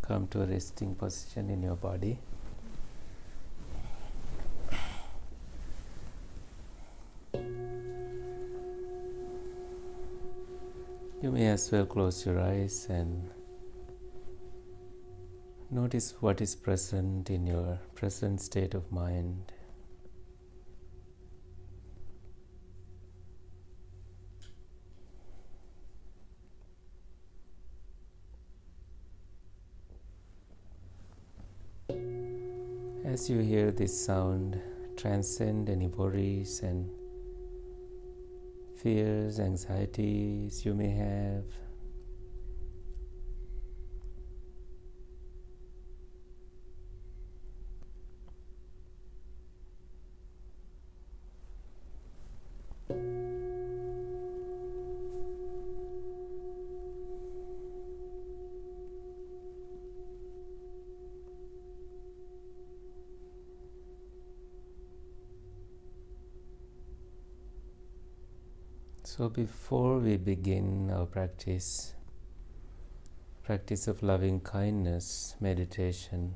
Come to a resting position in your body. You may as well close your eyes and notice what is present in your present state of mind. As you hear this sound, transcend any worries and fears, anxieties you may have. So before we begin our practice of loving kindness meditation,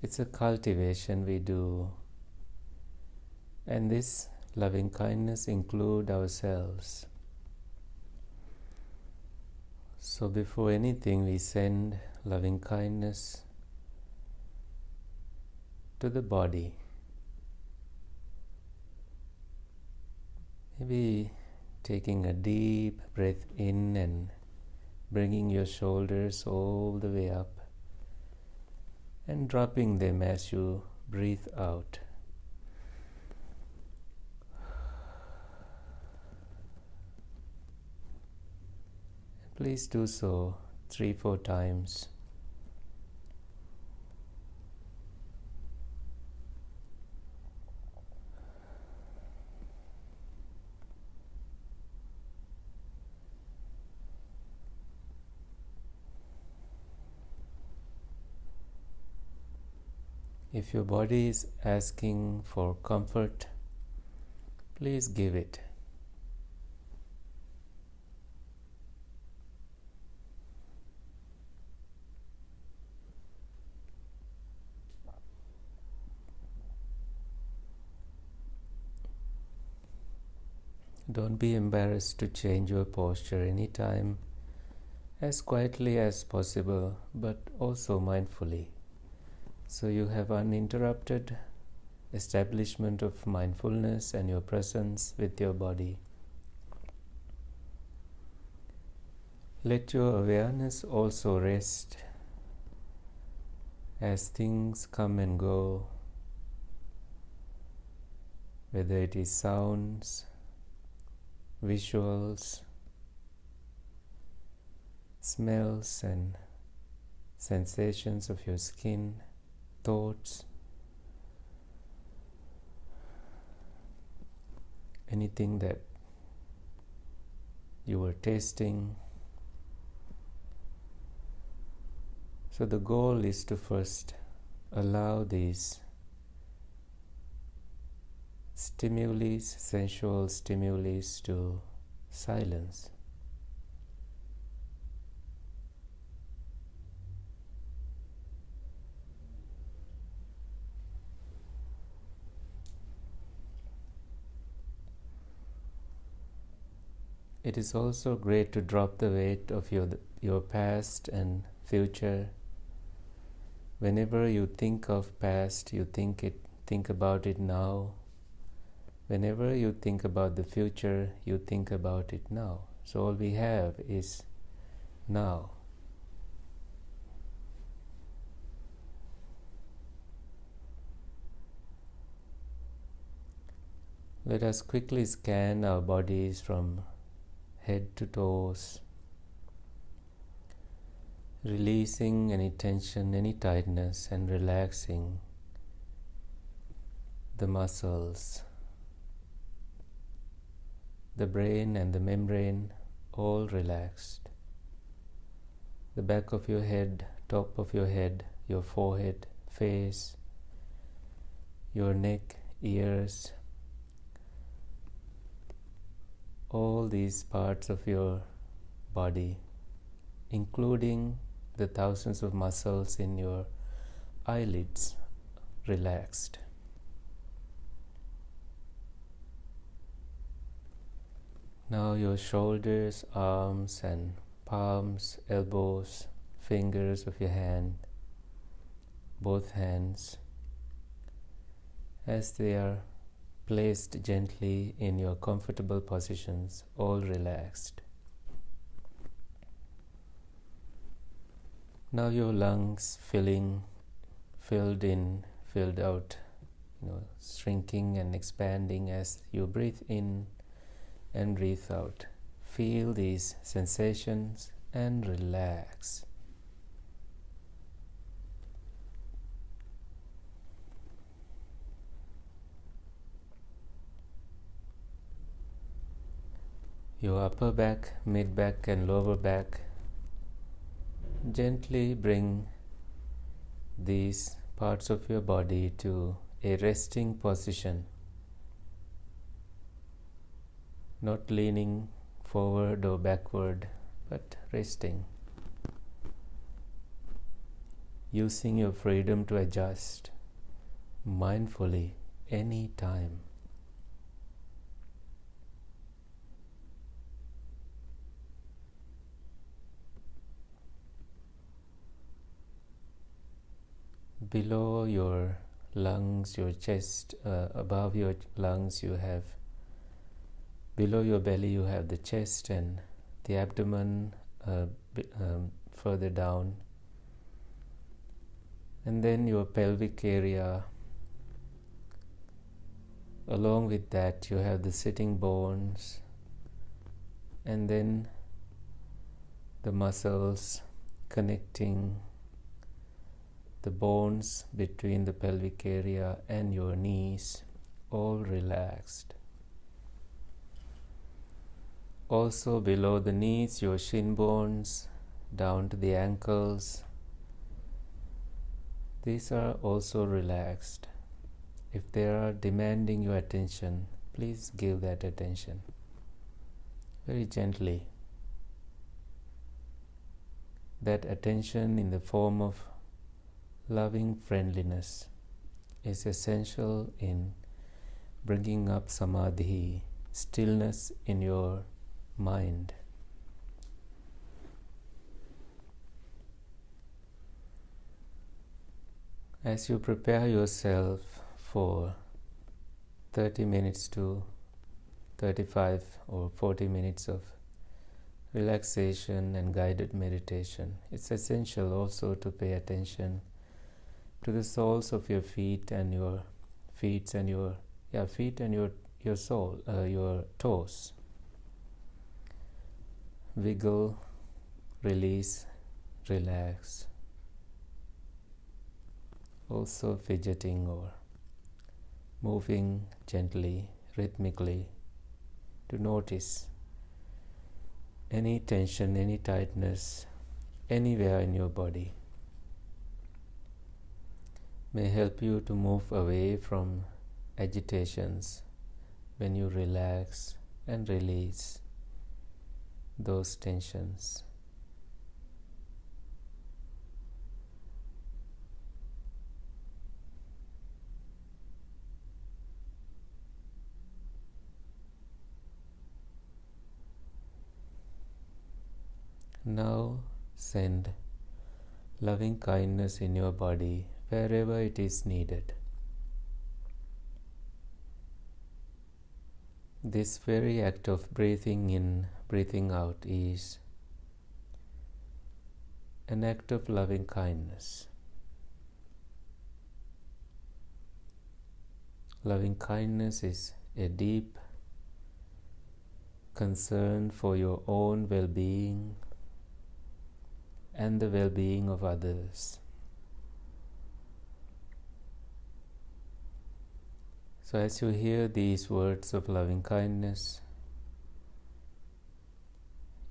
it's a cultivation we do, and this loving kindness includes ourselves. So before anything, we send loving kindness to the body. Maybe taking a deep breath in and bringing your shoulders all the way up and dropping them as you breathe out. Please do so 3-4 times. If your body is asking for comfort, please give it. Don't be embarrassed to change your posture anytime, as quietly as possible, but also mindfully. So you have uninterrupted establishment of mindfulness and your presence with your body. Let your awareness also rest as things come and go, whether it is sounds, visuals, smells and sensations of your skin, thoughts, anything that you were tasting. So the goal is to first allow these sensual stimuli to silence. It is also great to drop the weight of your past and future. Whenever you think of past, you think about it now. Whenever you think about the future, you think about it now. So all we have is now. Let us quickly scan our bodies from head to toes, releasing any tension, any tightness, and relaxing the muscles. The brain and the membrane all relaxed. The back of your head, top of your head, your forehead, face, your neck, ears, all these parts of your body, including the thousands of muscles in your eyelids relaxed. Now your shoulders, arms and palms, elbows, fingers of your hand, both hands, as they are placed gently in your comfortable positions, all relaxed. Now your lungs filled in, filled out, shrinking and expanding as you breathe in and breathe out. Feel these sensations and relax. Your upper back, mid back and lower back. Gently bring these parts of your body to a resting position, not leaning forward or backward, but resting, using your freedom to adjust mindfully any time. Below your lungs, your chest, above your lungs you have, below your belly you have the chest and the abdomen further down, and then your pelvic area. Along with that you have the sitting bones, and then the muscles connecting the bones between the pelvic area and your knees, all relaxed. Also below the knees, your shin bones down to the ankles, these are also relaxed. If they are demanding your attention, please give that attention very gently. That attention in the form of loving friendliness is essential in bringing up samadhi, stillness in your mind. As you prepare yourself for 30 minutes to 35 or 40 minutes of relaxation and guided meditation, it's essential also to pay attention to the soles of your feet and your toes. Wiggle, release, relax. Also fidgeting or moving gently, rhythmically, to notice any tension, any tightness anywhere in your body may help you to move away from agitations when you relax and release those tensions. Now send loving kindness in your body wherever it is needed. This very act of breathing in, breathing out is an act of loving kindness. Loving kindness is a deep concern for your own well-being and the well-being of others. So as you hear these words of loving kindness,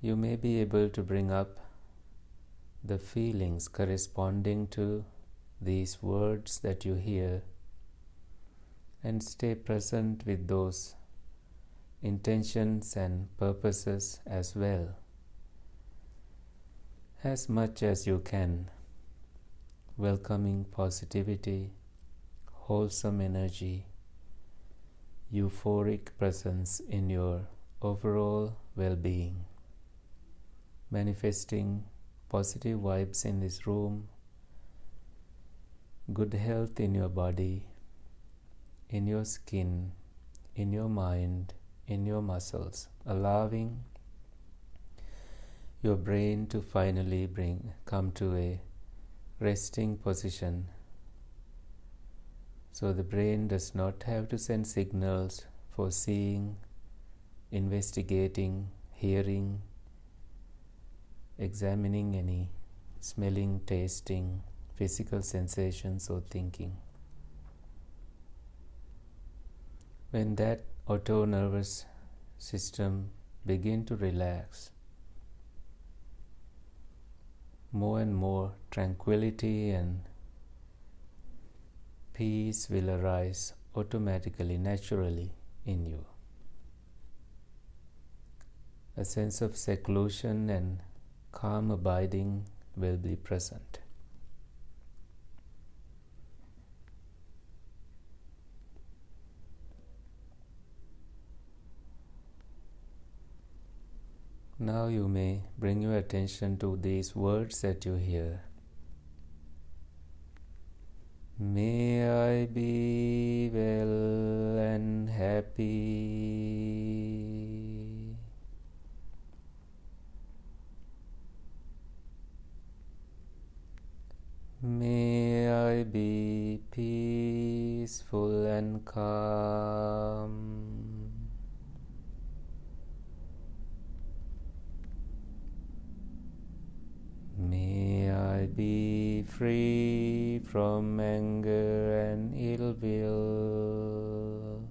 you may be able to bring up the feelings corresponding to these words that you hear and stay present with those intentions and purposes as well. as much as you can, welcoming positivity, wholesome energy, euphoric presence in your overall well-being, manifesting positive vibes in this room, good health in your body, in your skin, in your mind, in your muscles, allowing your brain to finally come to a resting position, so the brain does not have to send signals for seeing, investigating, hearing, examining any smelling, tasting, physical sensations or thinking. When that auto nervous system begin to relax, more and more tranquility and peace will arise automatically, naturally in you. A sense of seclusion and calm abiding will be present. Now you may bring your attention to these words that you hear. May I be well and happy. May I be peaceful and calm. May I be free from anger and ill will.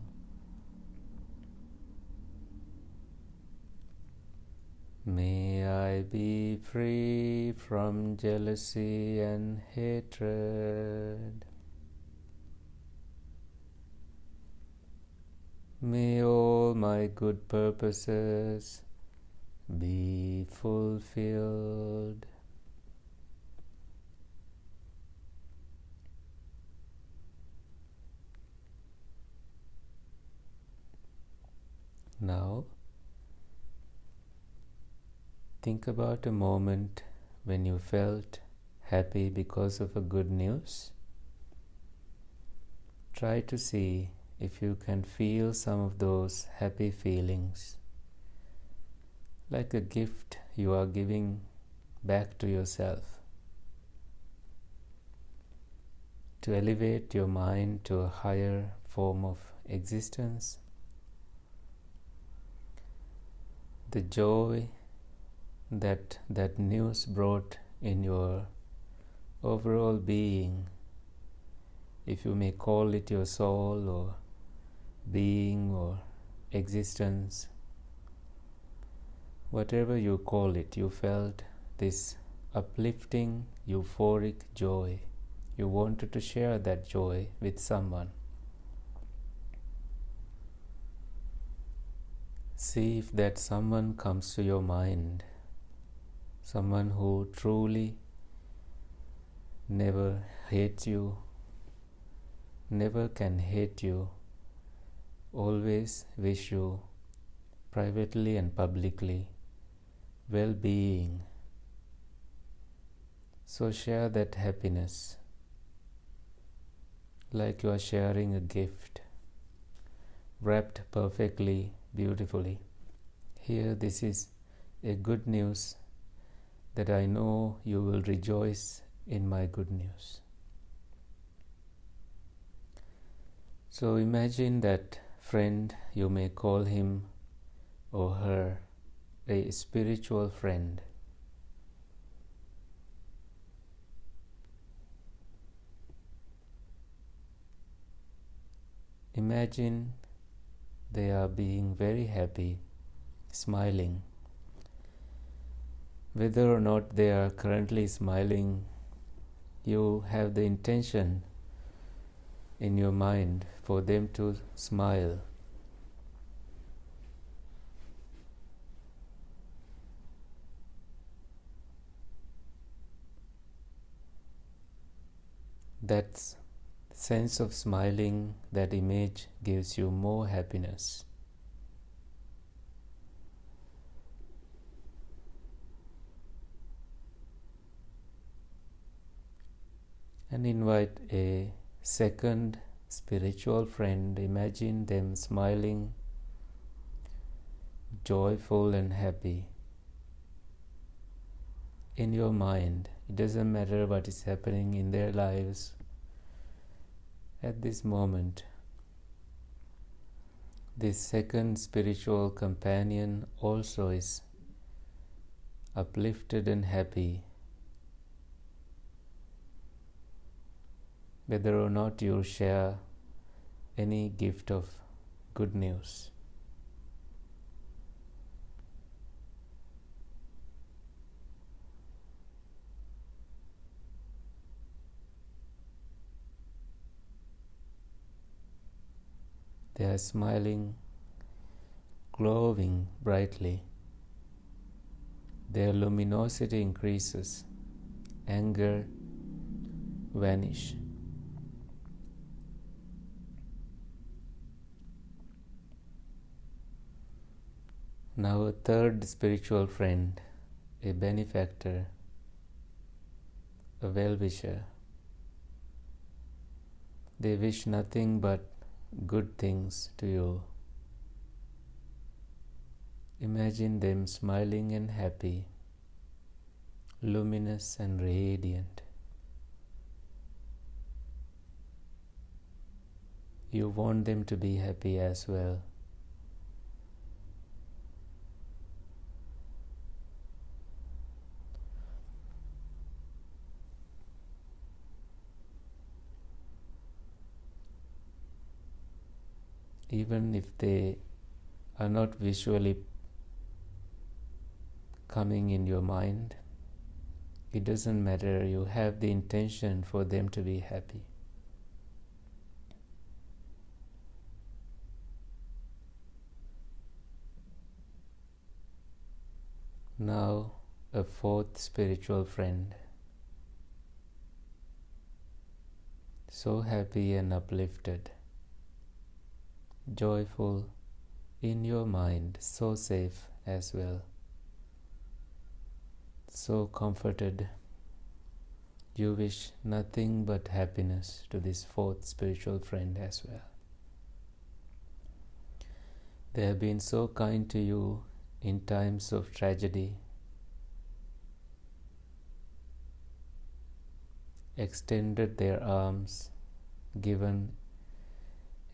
May I be free from jealousy and hatred. May all my good purposes be fulfilled. Now, think about a moment when you felt happy because of a good news. Try to see if you can feel some of those happy feelings, like a gift you are giving back to yourself, to elevate your mind to a higher form of existence. The joy that news brought in your overall being, if you may call it your soul or being or existence, whatever you call it, you felt this uplifting, euphoric joy. You wanted to share that joy with someone. See if that someone comes to your mind, someone who truly never hates you, never can hate you, always wish you privately and publicly well-being. So share that happiness like you are sharing a gift, wrapped perfectly, beautifully. Here, this is a good news that I know you will rejoice in my good news. So imagine that friend, you may call him or her a spiritual friend. Imagine they are being very happy, smiling. Whether or not they are currently smiling, you have the intention in your mind for them to smile. That sense of smiling, that image gives you more happiness. And invite a second spiritual friend. Imagine them smiling, joyful and happy. In your mind, it doesn't matter what is happening in their lives at this moment. This second spiritual companion also is uplifted and happy, whether or not you share any gift of good news. They are smiling, glowing brightly. Their luminosity increases. Anger vanish. Now a third spiritual friend, a benefactor, a well-wisher. They wish nothing but good things to you. Imagine them smiling and happy, luminous and radiant. You want them to be happy as well. Even if they are not visually coming in your mind, it doesn't matter. You have the intention for them to be happy. Now, a fourth spiritual friend, so happy and uplifted, joyful in your mind, so safe as well, so comforted. You wish nothing but happiness to this fourth spiritual friend as well. They have been so kind to you in times of tragedy, extended their arms, given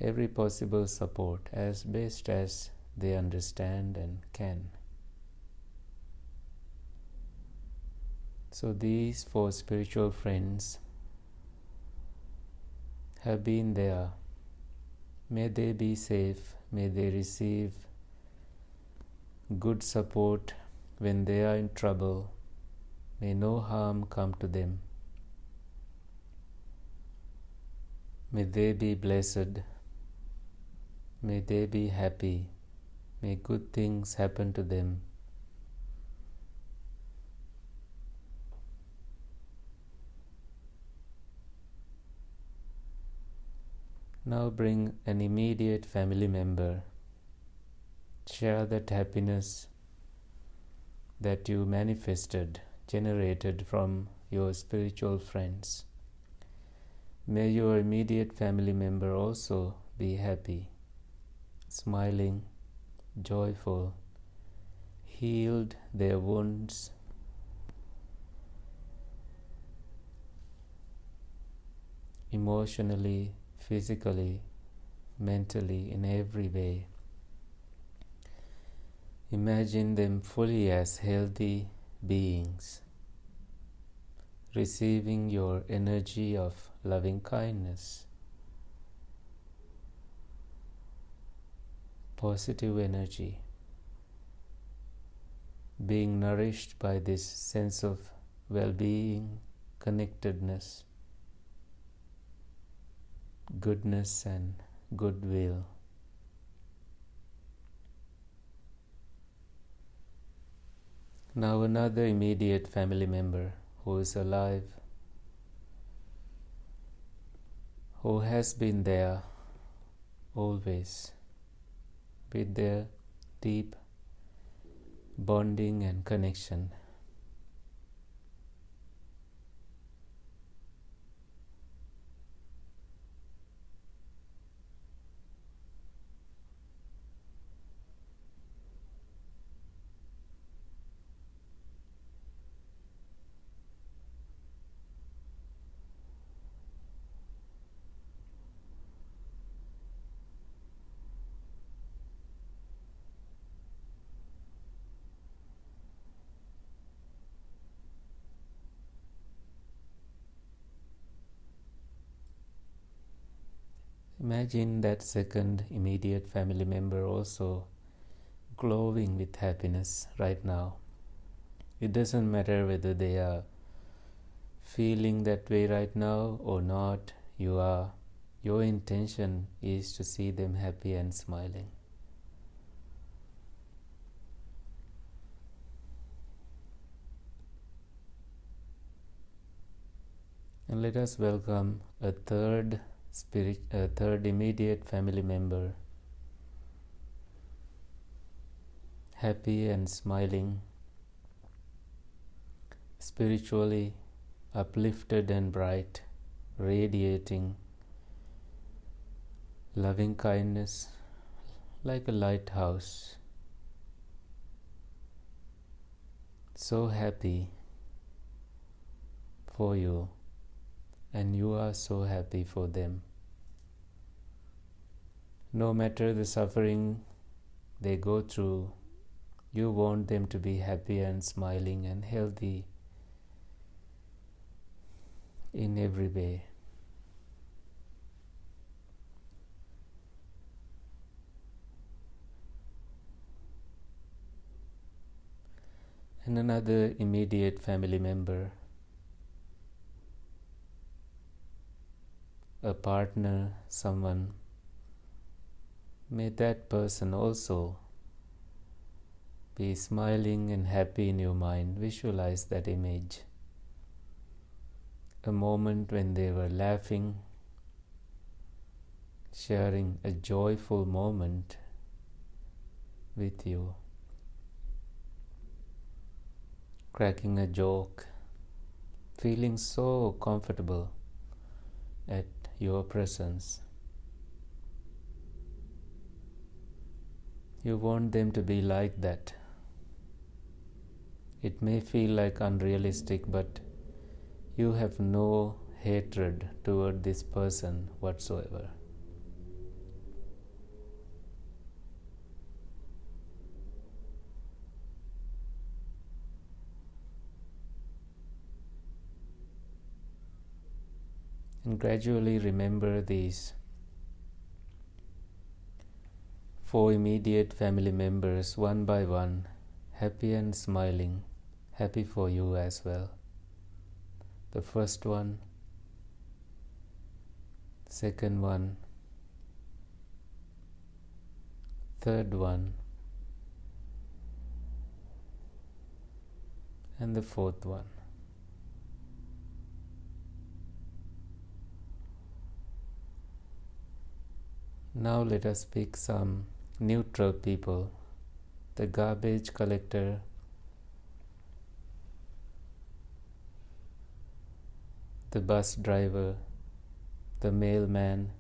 every possible support as best as they understand and can. So these four spiritual friends have been there. May they be safe. May they receive good support when they are in trouble. May no harm come to them. May they be blessed. May they be happy. May good things happen to them. Now bring an immediate family member. Share that happiness that you manifested, generated from your spiritual friends. May your immediate family member also be happy, smiling, joyful, healed their wounds, emotionally, physically, mentally, in every way. Imagine them fully as healthy beings, receiving your energy of loving kindness, positive energy, being nourished by this sense of well-being, connectedness, goodness and goodwill. Now another immediate family member who is alive, who has been there always with their deep bonding and connection. Imagine that second immediate family member also glowing with happiness right now. It doesn't matter whether they are feeling that way right now or not. Your intention is to see them happy and smiling. And let us welcome a third immediate family member, happy and smiling, spiritually uplifted and bright, radiating loving kindness like a lighthouse. So happy for you, and you are so happy for them. No matter the suffering they go through, you want them to be happy and smiling and healthy in every way. And another immediate family member, a partner, someone, may that person also be smiling and happy in your mind. Visualize that image. A moment when they were laughing, sharing a joyful moment with you, cracking a joke, feeling so comfortable at your presence. You want them to be like that. It may feel like unrealistic, but you have no hatred toward this person whatsoever. And gradually remember these 4 immediate family members one by one, happy and smiling, happy for you as well. The first one, second one, third one, and the fourth one. Now let us pick some neutral people, the garbage collector, the bus driver, the mailman,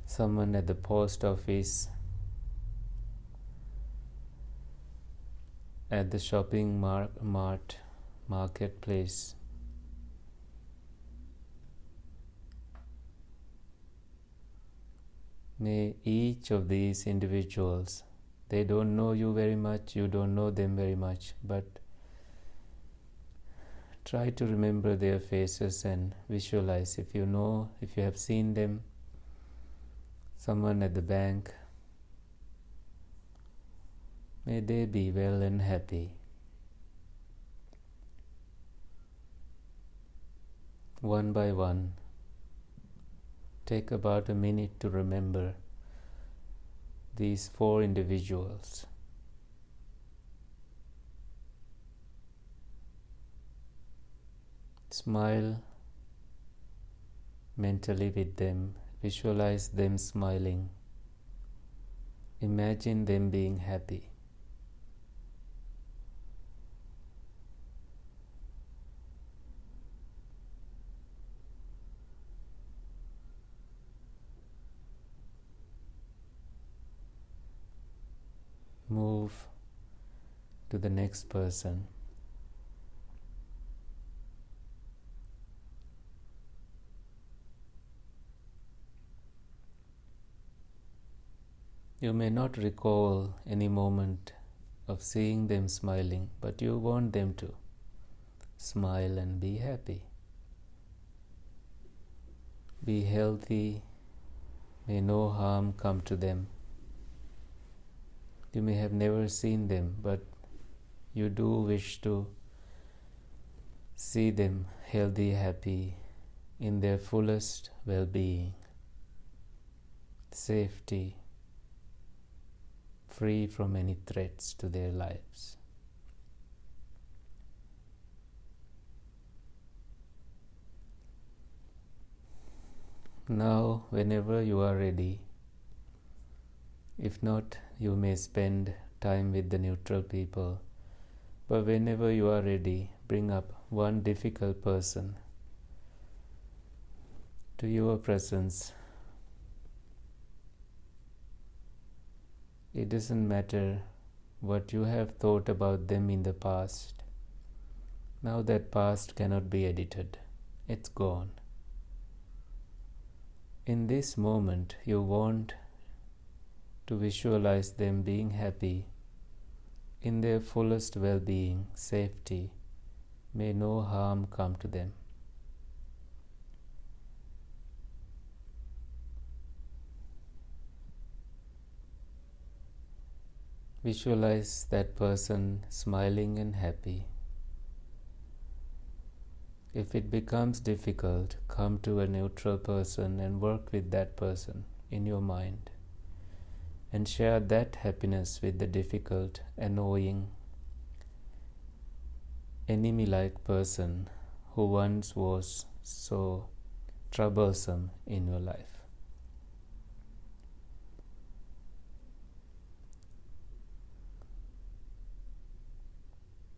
someone at the post office, at the shopping marketplace. May each of these individuals, they don't know you very much, you don't know them very much, but try to remember their faces and visualize. If you have seen them, someone at the bank, may they be well and happy. One by one, take about a minute to remember these 4 individuals. Smile mentally with them. Visualize them smiling. Imagine them being happy. Move to the next person. You may not recall any moment of seeing them smiling, but you want them to smile and be happy. Be healthy. May no harm come to them. You may have never seen them, but you do wish to see them healthy, happy, in their fullest well-being, safety, free from any threats to their lives. Now, whenever you are ready, if not, you may spend time with the neutral people, but whenever you are ready, bring up one difficult person to your presence. It doesn't matter what you have thought about them in the past. Now that past cannot be edited. It's gone. In this moment, you want to visualize them being happy in their fullest well-being, safety. May no harm come to them. Visualize that person smiling and happy. If it becomes difficult, come to a neutral person and work with that person in your mind and share that happiness with the difficult, annoying, enemy-like person who once was so troublesome in your life.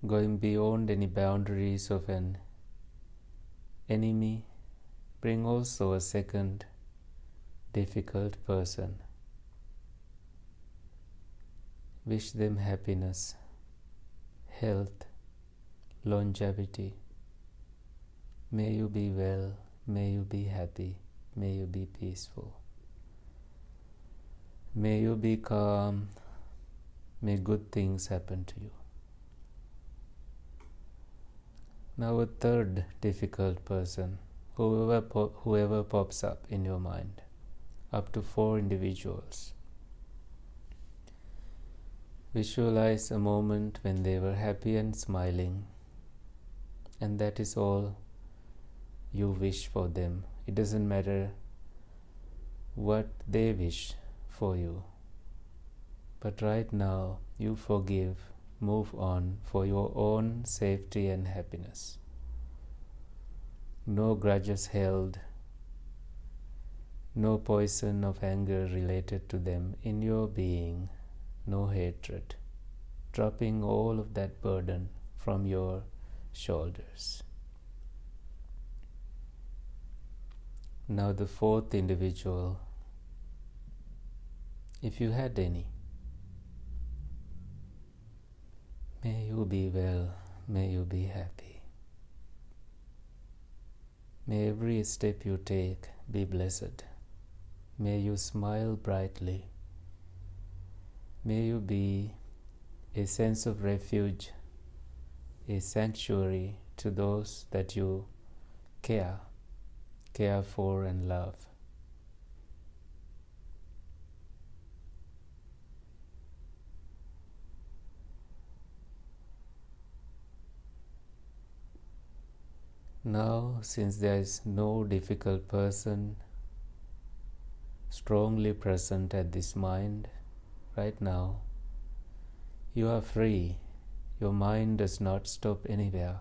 Going beyond any boundaries of an enemy, bring also a second difficult person. Wish them happiness, health, longevity. May you be well, may you be happy, may you be peaceful. May you be calm, may good things happen to you. Now a third difficult person, whoever pops up in your mind, up to 4 individuals. Visualize a moment when they were happy and smiling, and that is all you wish for them. It doesn't matter what they wish for you, but right now you forgive, move on for your own safety and happiness. No grudges held, no poison of anger related to them in your being, no hatred, dropping all of that burden from your shoulders. Now the 4th individual, if you had any. May you be well, may you be happy. May every step you take be blessed. May you smile brightly. May you be a sense of refuge, a sanctuary to those that you care for and love. Now, since there is no difficult person strongly present at this mind, right now, you are free. Your mind does not stop anywhere.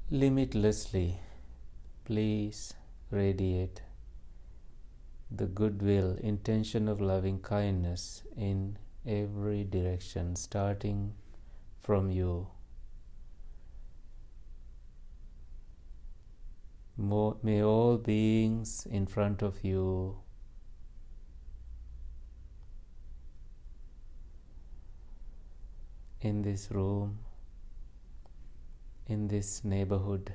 Limitlessly please radiate the goodwill, intention of loving kindness in every direction, starting from you. May all beings in front of you in this room, in this neighborhood,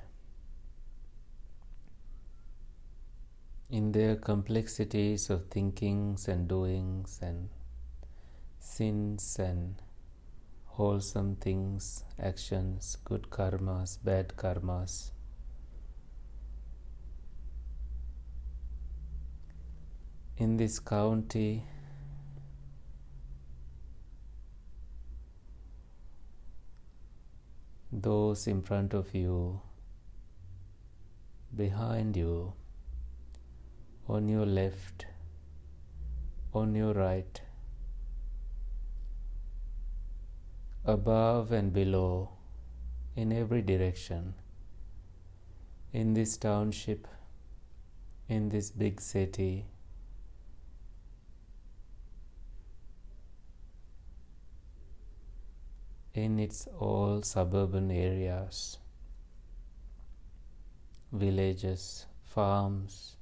in their complexities of thinkings and doings and sins and wholesome things, actions, good karmas, bad karmas, in this county, those in front of you, behind you, on your left, on your right, above and below, in every direction, in this township, in this big city, in its all suburban areas, villages, farms,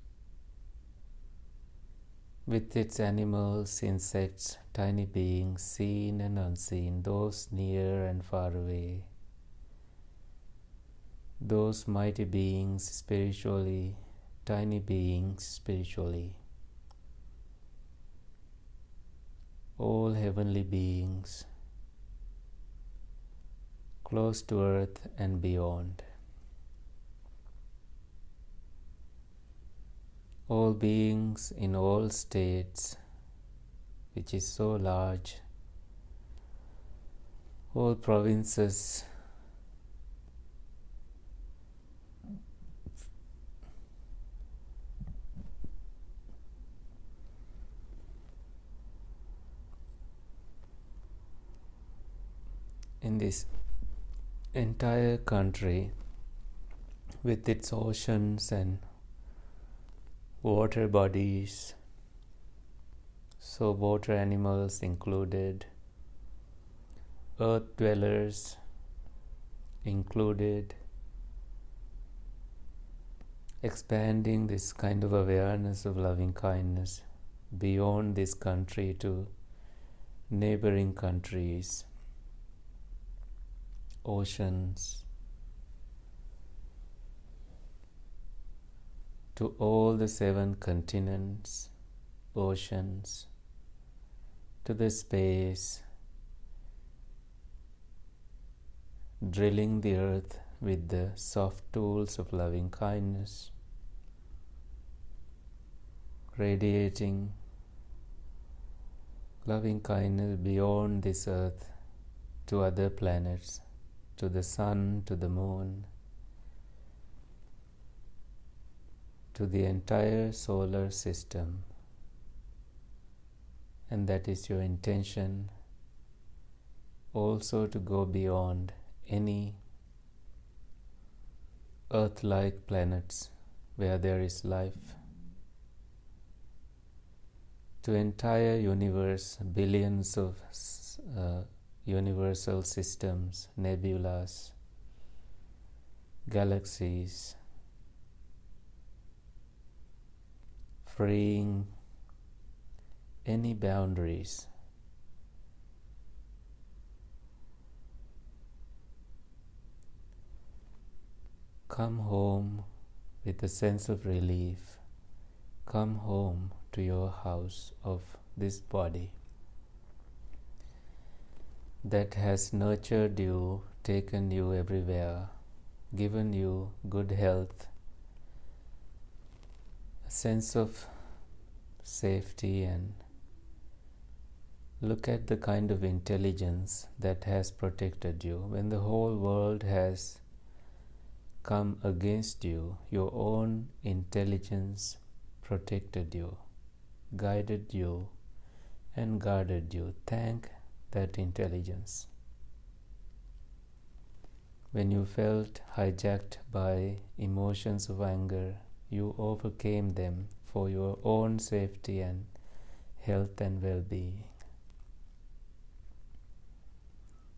with its animals, insects, tiny beings, seen and unseen, those near and far away, those mighty beings spiritually, tiny beings spiritually, all heavenly beings, close to earth and beyond. All beings in all states, which is so large, all provinces, in this entire country with its oceans and water bodies, so water animals included, earth dwellers included, expanding this kind of awareness of loving kindness beyond this country to neighboring countries, oceans, to all the 7 continents, oceans, to the space, drilling the earth with the soft tools of loving kindness, radiating loving kindness beyond this earth to other planets, to the sun, to the moon, to the entire solar system. And that is your intention, also to go beyond any Earth-like planets where there is life, to entire universe, billions of universal systems, nebulas, galaxies, freeing any boundaries. Come home with a sense of relief. Come home to your house of this body that has nurtured you, taken you everywhere, given you good health, a sense of safety, and look at the kind of intelligence that has protected you. When the whole world has come against you, your own intelligence protected you, guided you, and guarded you. Thank that intelligence. When you felt hijacked by emotions of anger, you overcame them for your own safety and health and well-being.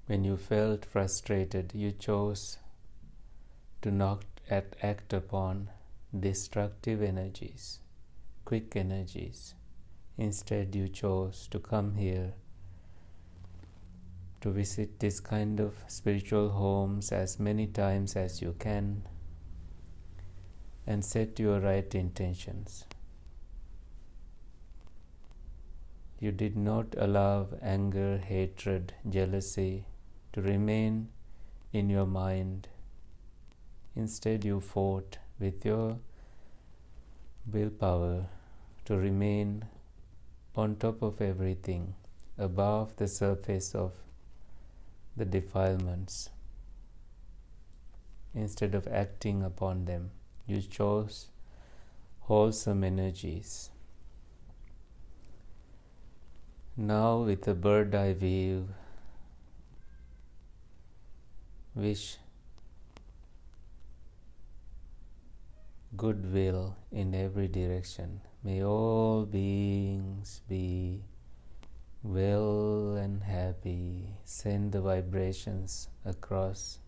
When you felt frustrated, you chose to not act upon destructive energies, quick energies. Instead, you chose to come here to visit this kind of spiritual homes as many times as you can and set your right intentions. You did not allow anger, hatred, jealousy to remain in your mind. Instead, you fought with your willpower to remain on top of everything, above the surface of the defilements. Instead of acting upon them, you chose wholesome energies. Now, with a bird's eye view, wish goodwill in every direction. May all beings be well and happy. Send the vibrations across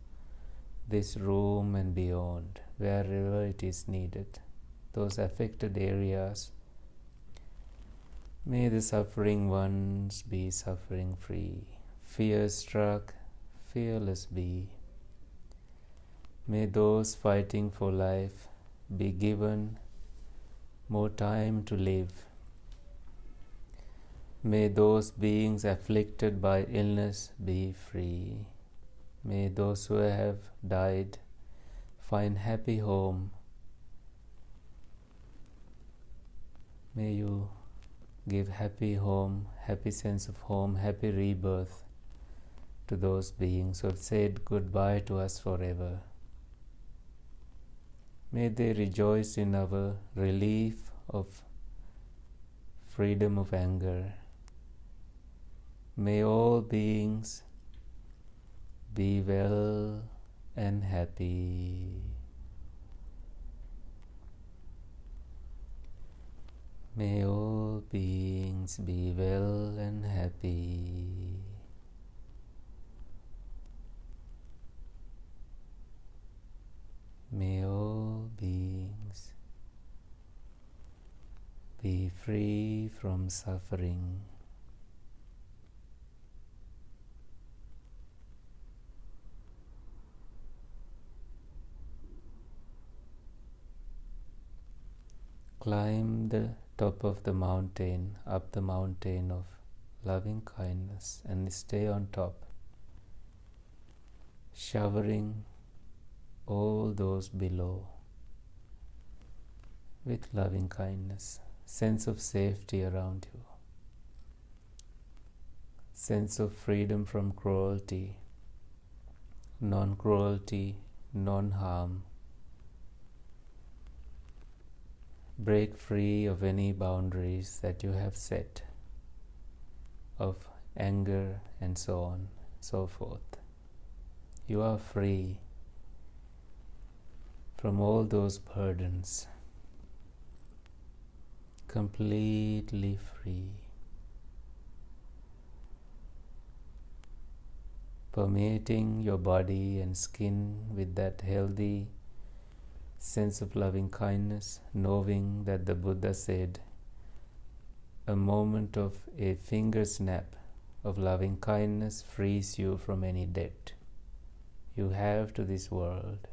this room and beyond, wherever it is needed. Those affected areas, may the suffering ones be suffering free. Fear struck, fearless be. May those fighting for life be given more time to live. May those beings afflicted by illness be free. May those who have died find happy home. May you give happy home, happy sense of home, happy rebirth to those beings who have said goodbye to us forever. May they rejoice in our relief of freedom of anger. May all beings be well and happy. May all beings be well and happy. May all beings be free from suffering. Climb the top of the mountain, up the mountain of loving kindness, and stay on top, showering all those below with loving kindness, sense of safety around you, sense of freedom from cruelty, non-cruelty, non-harm. Break free of any boundaries that you have set of anger and so on, so forth. You are free from all those burdens, completely free, permeating your body and skin with that healthy sense of loving kindness, knowing that the Buddha said, a moment of a finger snap of loving kindness frees you from any debt you have to this world.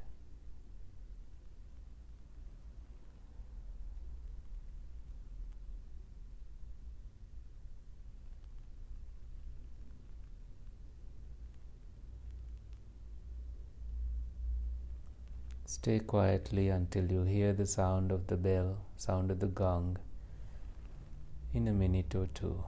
Stay quietly until you hear the sound of the bell, sound of the gong, in a minute or two.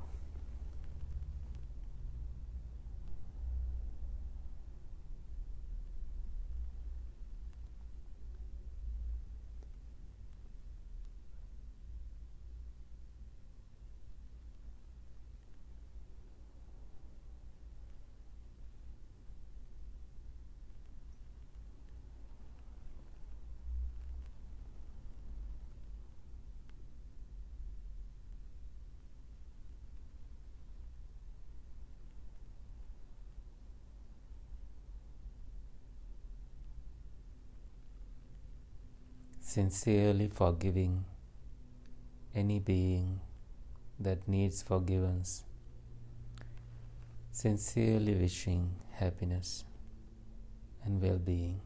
sincerely forgiving any being that needs forgiveness, sincerely wishing happiness and well-being,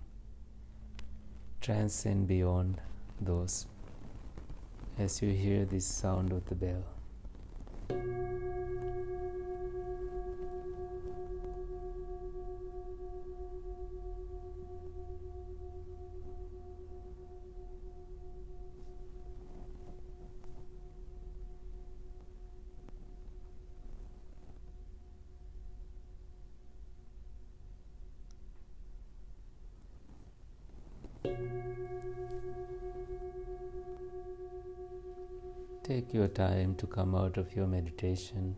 transcend beyond those as you hear this sound of the bell. Take your time to come out of your meditation.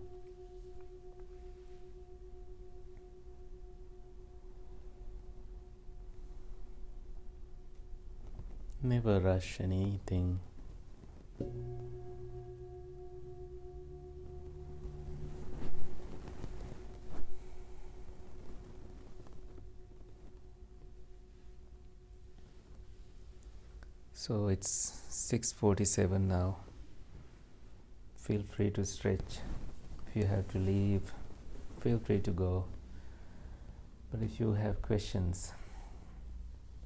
Never rush anything. So it's 6:47 now. Feel free to stretch. If you have to leave, feel free to go. But if you have questions,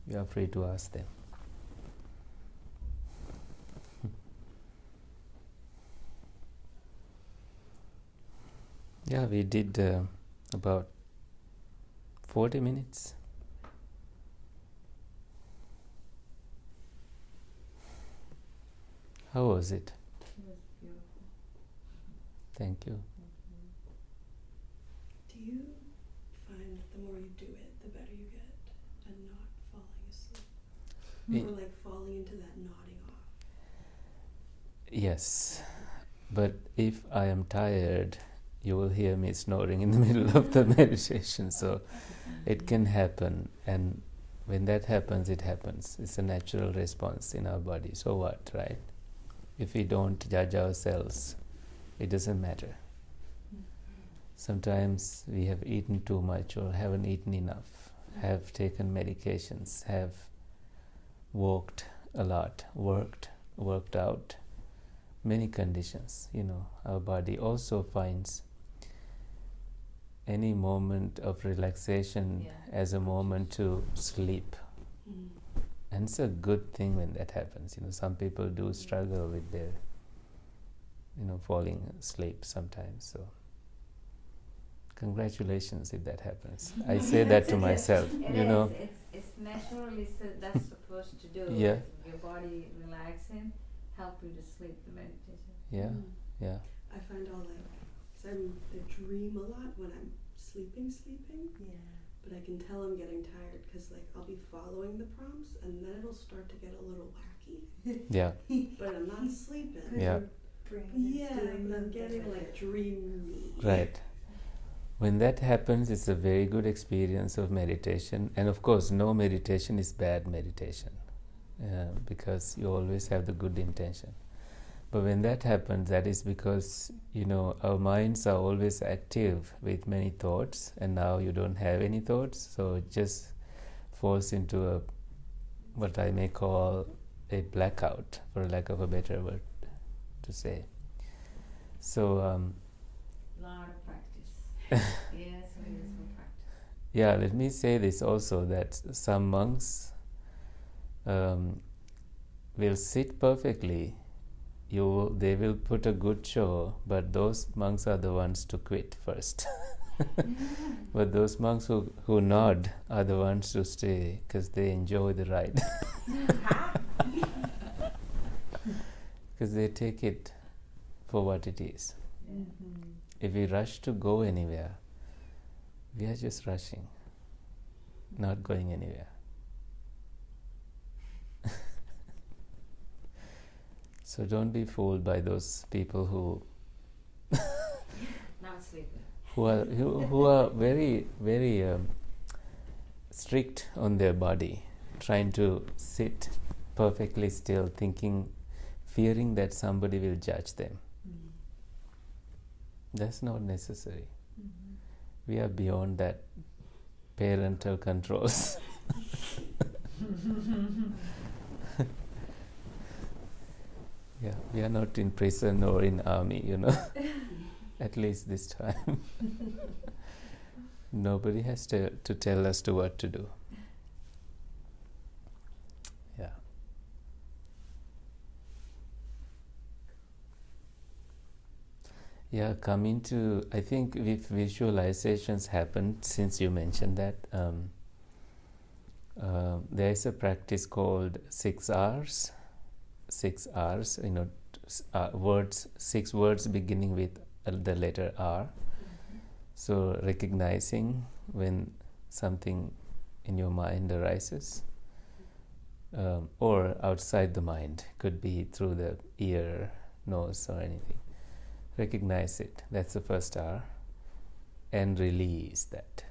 you are free to ask them. Yeah, we did about 40 minutes. How was it? It was beautiful. Thank you. Do you find the more you do it, the better you get at not falling asleep? Or like falling into that nodding off? Yes, but if I am tired, you will hear me snoring in the middle of the meditation, so it can happen, and when that happens, it happens. It's a natural response in our body. So what, right? If we don't judge ourselves, it doesn't matter. Sometimes we have eaten too much or haven't eaten enough, have taken medications, have walked a lot, worked out, many conditions. Our body also finds any moment of relaxation as a moment to sleep. And it's a good thing when that happens. Some people do struggle with their, falling asleep sometimes. So, congratulations if that happens. I say that to myself. It's naturally that's supposed to do. Yeah. Your body relaxing, help you to sleep. The meditation. Yeah. I find I dream a lot when I'm sleeping. Yeah. But I can tell I'm getting tired because I'll be following the prompts and then it'll start to get a little wacky. Yeah. But I'm not sleeping. Yeah. Yeah, I'm getting dreamy. Right. When that happens, it's a very good experience of meditation. And of course, no meditation is bad meditation because you always have the good intention. But when that happens, that is because, our minds are always active with many thoughts, and now you don't have any thoughts, so it just falls into what I may call a blackout, for lack of a better word to say. So, lot of practice. Yes, it is some practice. Yeah, let me say this also, that some monks will sit perfectly. They will put a good show, but those monks are the ones to quit first. But those monks who nod are the ones to stay because they enjoy the ride. Because they take it for what it is. Mm-hmm. If we rush to go anywhere, we are just rushing, not going anywhere. So don't be fooled by those people who Not sleeping. who are very, very strict on their body, trying to sit perfectly still, fearing that somebody will judge them. Mm-hmm. That's not necessary. Mm-hmm. We are beyond that parental controls. We are not in prison or in army, at least this time. Nobody has to tell us what to do. Yeah. Yeah, coming to, I think if visualizations happen, since you mentioned that, there is a practice called 6 R's. 6 R's, words, 6 words beginning with the letter R. So recognizing when something in your mind arises, or outside the mind, could be through the ear, nose, or anything. Recognize it. That's the first R. And release that.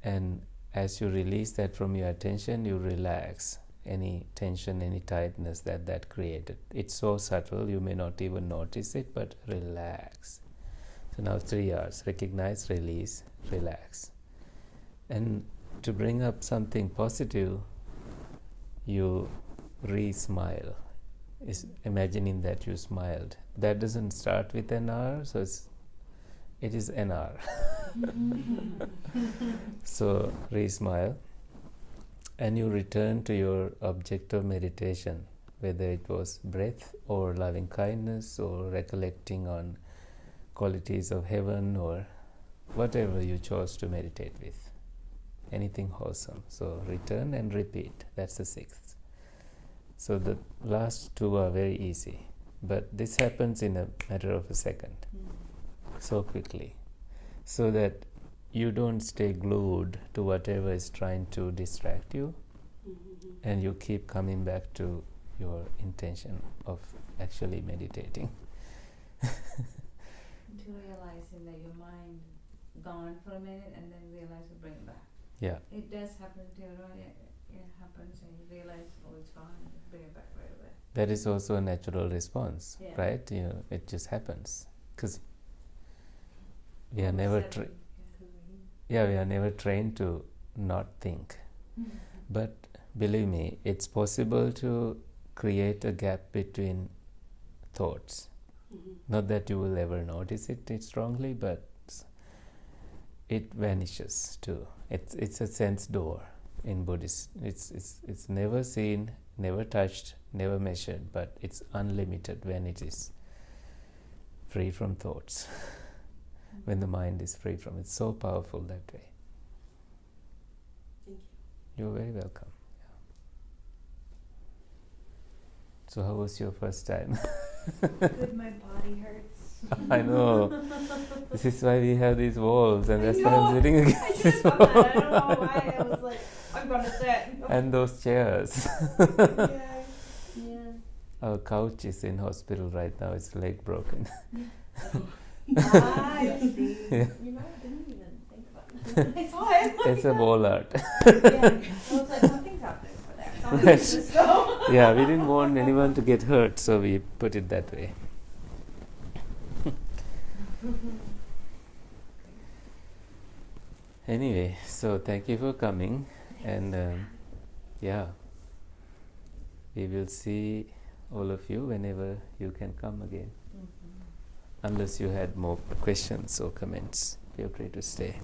And as you release that from your attention, you relax any tension, any tightness that created. It's so subtle, you may not even notice it, but relax. So now 3 R's. Recognize, release, relax. And to bring up something positive, you re-smile. Is imagining that you smiled. That doesn't start with an R, so it is an R. So re-smile, and you return to your object of meditation, whether it was breath or loving kindness or recollecting on qualities of heaven or whatever you chose to meditate with, anything wholesome. So return and repeat. That's the 6th. So the last 2 are very easy, but this happens in a matter of a second, so quickly, so that you don't stay glued to whatever is trying to distract you, and you keep coming back to your intention of actually meditating. Until realizing that your mind gone for a minute and then realize to bring it back. Yeah. It does happen to you, right? It happens and you realize, oh, it's gone, and bring it back right away. That is also a natural response, right? It just happens because we are never we are never trained to not think. But believe me, it's possible to create a gap between thoughts. Not that you will ever notice it strongly, but it vanishes too. It's a sense door in Buddhist. It's never seen, never touched, never measured, but it's unlimited when it is free from thoughts. When the mind is free from it. It's so powerful that way. Thank you. You're very welcome. Yeah. So how was your first time? Good, my body hurts. I know. This is why we have these walls, and that's why I'm sitting against I just thought that. I don't know why. I was like, I'm gonna sit. And those chairs. Yeah. Our couch is in hospital right now. It's leg broken. I see. Yeah. You know, I didn't even think about that. I saw it. It's a wall art. Yeah. I was like, something's happening over there. Something's just Yeah, we didn't want anyone to get hurt, so we put it that way. Anyway, so thank you for coming, and we will see all of you whenever you can come again. Unless you had more questions or comments, feel free to stay.